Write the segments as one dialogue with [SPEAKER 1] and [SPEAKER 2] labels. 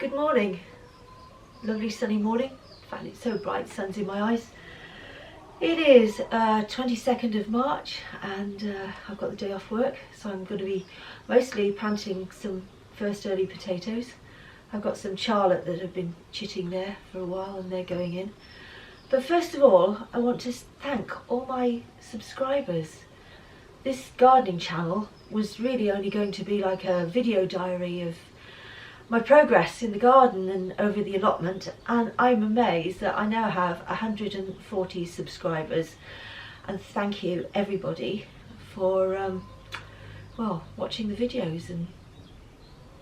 [SPEAKER 1] Good morning. Lovely sunny morning. I find it so bright, sun's in my eyes. It is 22nd of March and I've got the day off work, so I'm going to be mostly planting some first early potatoes. I've got some charlotte that have been chitting there for a while and they're going in. But first of all, I want to thank all my subscribers. This gardening channel was really only going to be like a video diary of my progress in the garden and over the allotment, and I'm amazed that I now have 140 subscribers, and thank you everybody for well, watching the videos and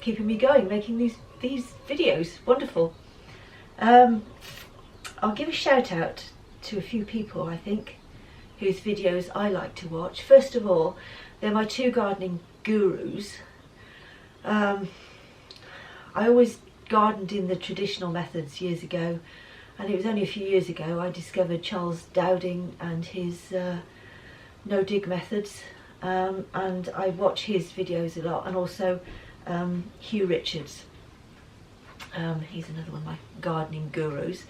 [SPEAKER 1] keeping me going, making these videos wonderful. I'll give a shout out to a few people I think whose videos I like to watch. First of all, they're my two gardening gurus. I always gardened in the traditional methods years ago, and it was only a few years ago I discovered Charles Dowding and his no-dig methods, and I watch his videos a lot, and also Hugh Richards. He's another one of my gardening gurus.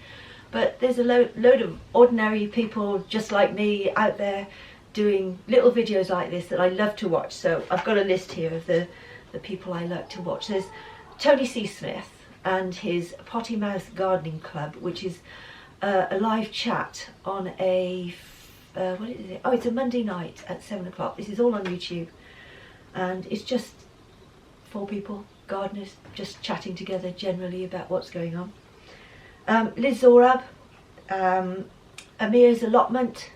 [SPEAKER 1] But there's a load of ordinary people just like me out there doing little videos like this that I love to watch. So I've got a list here of the people I like to watch. There's Tony C. Smith and his Potty Mouth Gardening Club, which is a live chat on a, what is it? Oh, it's a Monday night at 7 o'clock. This is all on YouTube. And it's just 4 people, gardeners, just chatting together generally about what's going on. Liz Zorab, Amir's Allotment,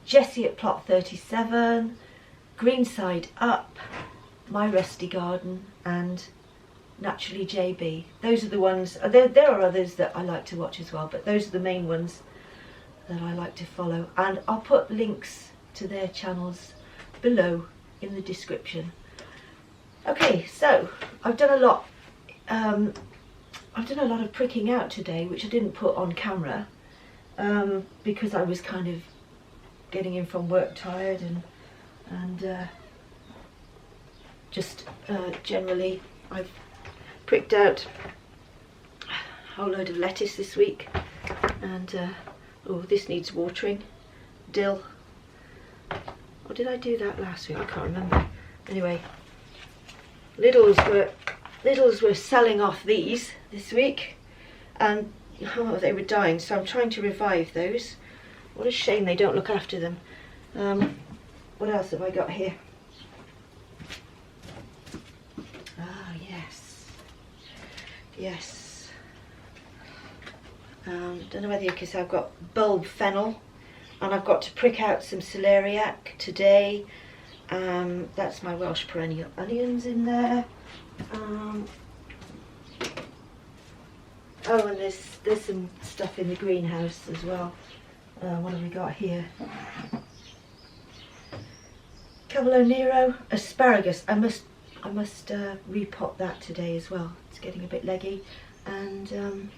[SPEAKER 1] Jessie at Plot 37, Greenside Up, My Rusty Garden, and Naturally JB. Those are the ones. There are others that I like to watch as well, but those are the main ones that I like to follow, and I'll put links to their channels below in the description. Okay, so I've done a lot of pricking out today, which I didn't put on camera because I was kind of getting in from work tired and just generally I've pricked out a whole load of lettuce this week, and oh, this needs watering. Dill. Or did I do that last week? I can't remember. Anyway, Lidl's were selling off these this week, and oh, they were dying, so I'm trying to revive those. What a shame they don't look after them. What else have I got here? Ah, yes. Don't know whether you can see I've got bulb fennel, and I've got to prick out some celeriac today. That's my Welsh perennial onions in there. Oh, and there's some stuff in the greenhouse as well. What have we got here? Cavolo Nero, asparagus. I must repot that today as well. It's getting a bit leggy. And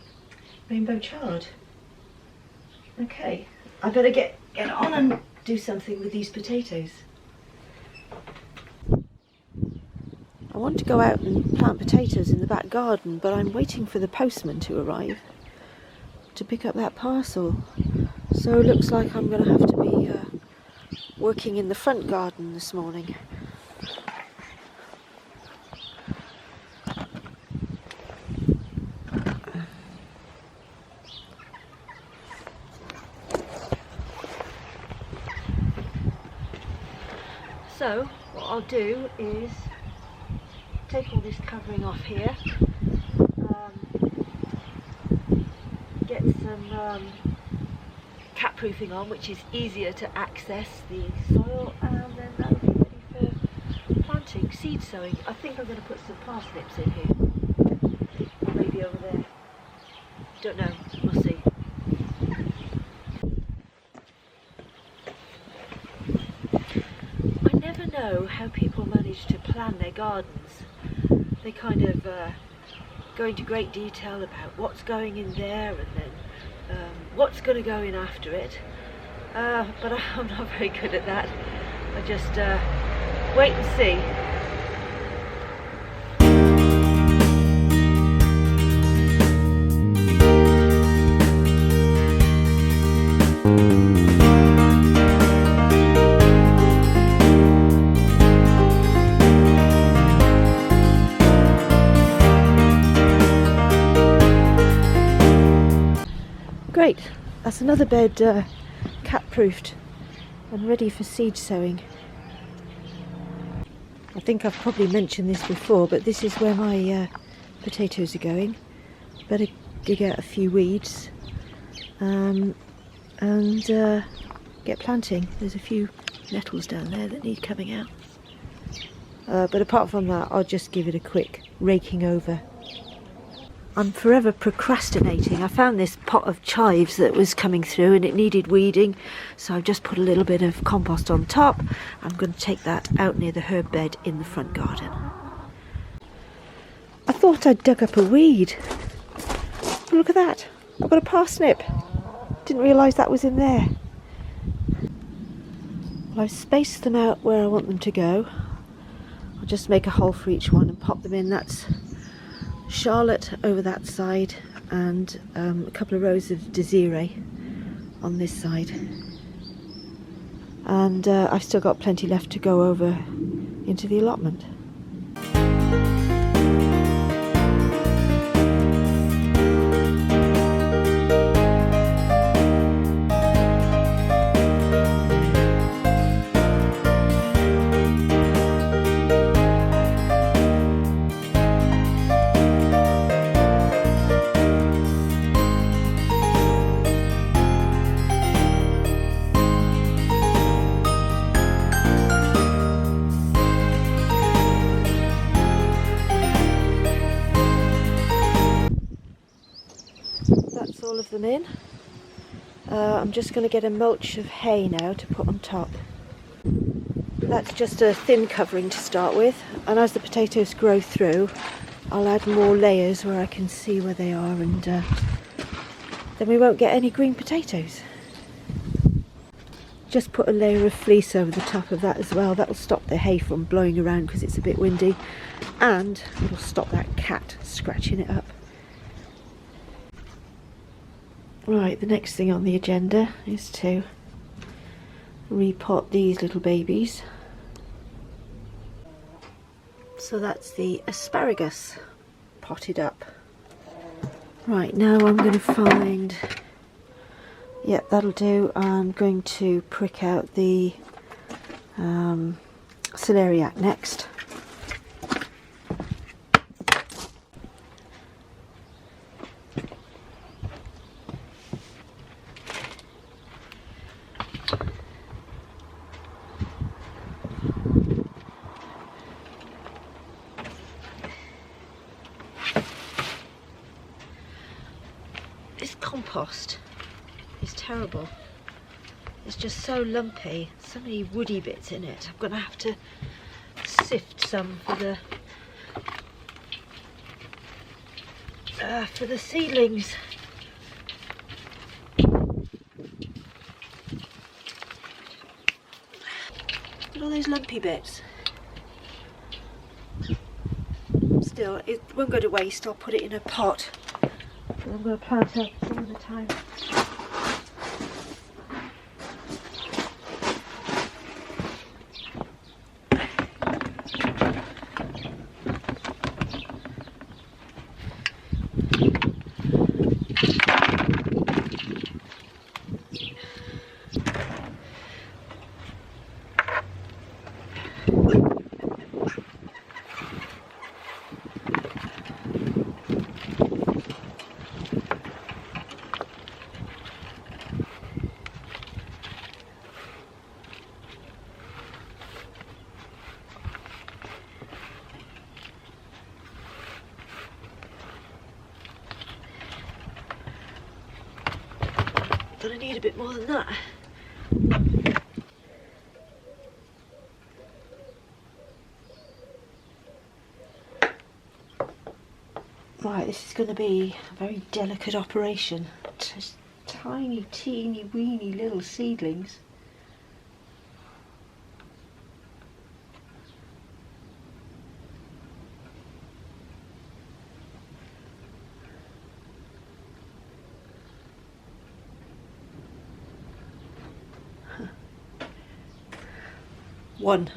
[SPEAKER 1] rainbow chard. Okay, I better get on and do something with these potatoes. I want to go out and plant potatoes in the back garden, but I'm waiting for the postman to arrive to pick up that parcel. So it looks like I'm going to have to be working in the front garden this morning. So what I'll do is take all this covering off here, get some cat proofing on, which is easier to access the soil, and then that'll be ready for planting, seed sowing. I think I'm going to put some parsnips in here, or maybe over there, don't know, we'll see. I never know how people manage to plan their gardens. They kind of go into great detail about what's going in there and then what's going to go in after it, but I'm not very good at that. I just wait and see. That's another bed cat-proofed and ready for seed sowing. I think I've probably mentioned this before, but this is where my potatoes are going. Better dig out a few weeds and get planting. There's a few nettles down there that need coming out. But apart from that, I'll just give it a quick raking over. I'm forever procrastinating. I found this pot of chives that was coming through and it needed weeding, so I've just put a little bit of compost on top. I'm going to take that out near the herb bed in the front garden. I thought I'd dug up a weed. Look at that, I've got a parsnip. Didn't realise that was in there. Well, I've spaced them out where I want them to go. I'll just make a hole for each one and pop them in. That's Charlotte over that side and a couple of rows of Desiree on this side. And I've still got plenty left to go over into the allotment. That's all of them in. I'm just going to get a mulch of hay now to put on top. That's just a thin covering to start with, and as the potatoes grow through I'll add more layers where I can see where they are, and then we won't get any green potatoes. Just put a layer of fleece over the top of that as well. That will stop the hay from blowing around because it's a bit windy, and it'll stop that cat scratching it up. Right, the next thing on the agenda is to repot these little babies. So that's the asparagus potted up. Right, now I'm going to find, yep, that'll do. I'm going to prick out the celeriac next. This compost is terrible. It's just so lumpy, so many woody bits in it. I'm going to have to sift some for the seedlings. Look at all those lumpy bits. Still, it won't go to waste. I'll put it in a pot. I'm going to plant up some of the time. Gonna need a bit more than that. Right, this is going to be a very delicate operation. Just tiny, teeny, weeny little seedlings. One.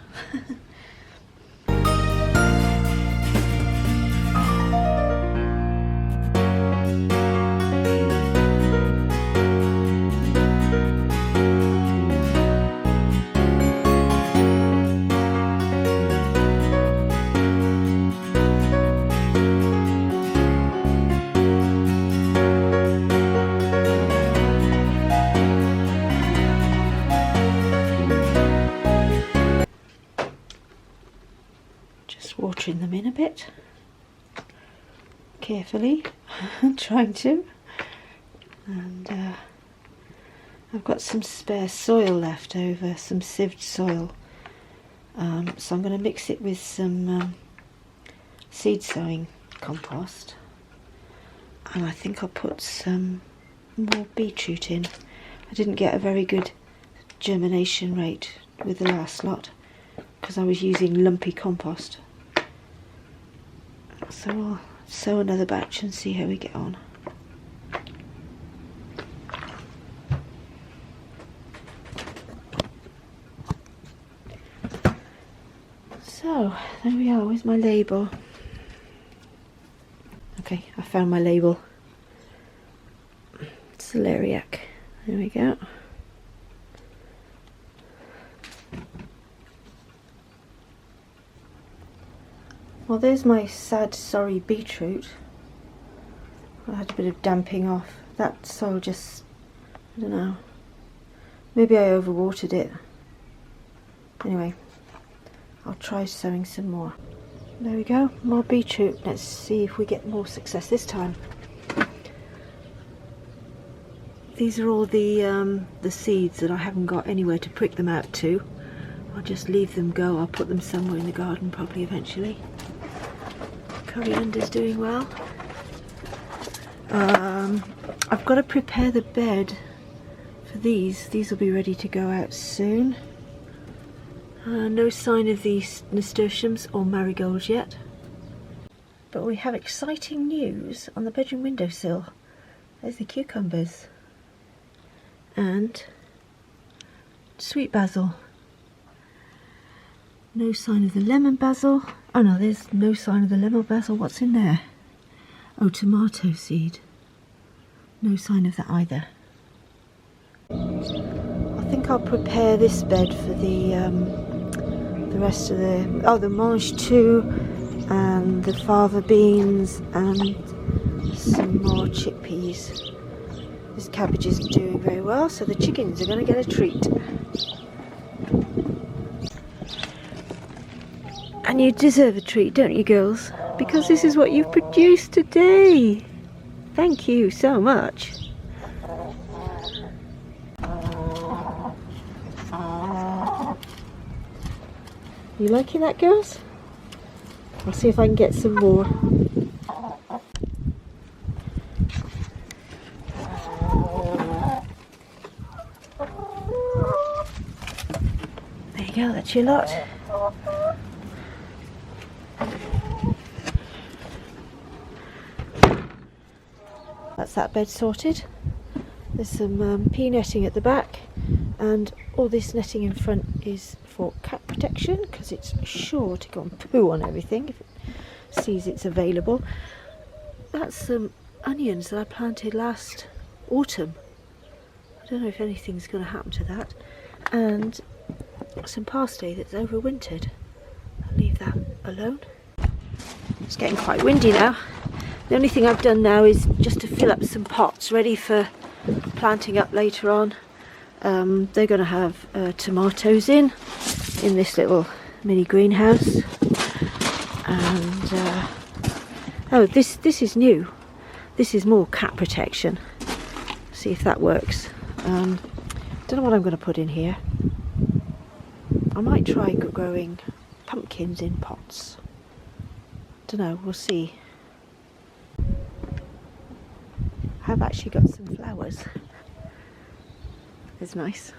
[SPEAKER 1] Just watering them in a bit. Carefully. Trying to. And I've got some spare soil left over, some sieved soil. So I'm going to mix it with some seed sowing compost. And I think I'll put some more beetroot in. I didn't get a very good germination rate with the last lot because I was using lumpy compost. So I'll sow another batch and see how we get on. So there we are with my label. Okay, I found my label. Celeriac. There we go. Well, there's my sad, sorry beetroot. I had a bit of damping off. That soil just, I don't know. Maybe I overwatered it. Anyway, I'll try sowing some more. There we go, more beetroot. Let's see if we get more success this time. These are all the seeds that I haven't got anywhere to prick them out to. I'll just leave them go. I'll put them somewhere in the garden probably eventually. Coriander's doing well. I've got to prepare the bed for these. These will be ready to go out soon. No sign of these nasturtiums or marigolds yet. But we have exciting news on the bedroom windowsill. There's the cucumbers. And sweet basil. No sign of the lemon basil. Oh no, there's no sign of the lemon basil. What's in there? Oh, tomato seed. No sign of that either. I think I'll prepare this bed for the rest of the mange tout and the fava beans and some more chickpeas. This cabbage isn't doing very well, so the chickens are going to get a treat. And you deserve a treat, don't you, girls? Because this is what you've produced today. Thank you so much. You liking that, girls? I'll see if I can get some more. There you go, that's your lot. That's that bed sorted. There's some pea netting at the back, and all this netting in front is for cat protection because it's sure to go and poo on everything if it sees it's available. That's some onions that I planted last autumn. I don't know if anything's going to happen to that. And some parsley that's overwintered. I'll leave that alone. It's getting quite windy now. The only thing I've done now is just to fill up some pots ready for planting up later on. They're going to have tomatoes in this little mini greenhouse. And oh, this is new. This is more cat protection. See if that works. Don't know what I'm going to put in here. I might try growing pumpkins in pots. Don't know, we'll see. I've actually got some flowers. It's nice.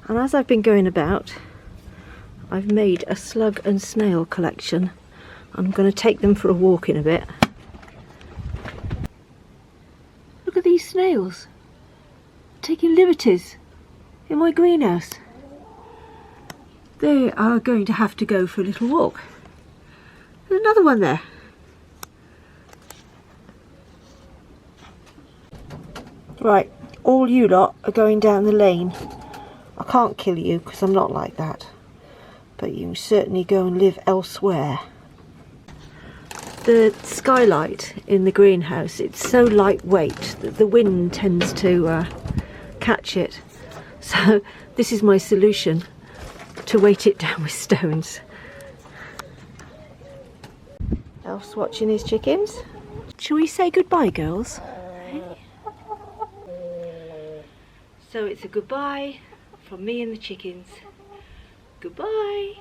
[SPEAKER 1] And as I've been going about, I've made a slug and snail collection. I'm going to take them for a walk in a bit. Look at these snails. Taking liberties in my greenhouse. They are going to have to go for a little walk. There's another one there. Right, all you lot are going down the lane. I can't kill you because I'm not like that. But you can certainly go and live elsewhere. The skylight in the greenhouse, it's so lightweight that the wind tends to catch it. So this is my solution, to weight it down with stones. Elf's watching his chickens. Shall we say goodbye, girls? So it's a goodbye from me and the chickens. Goodbye.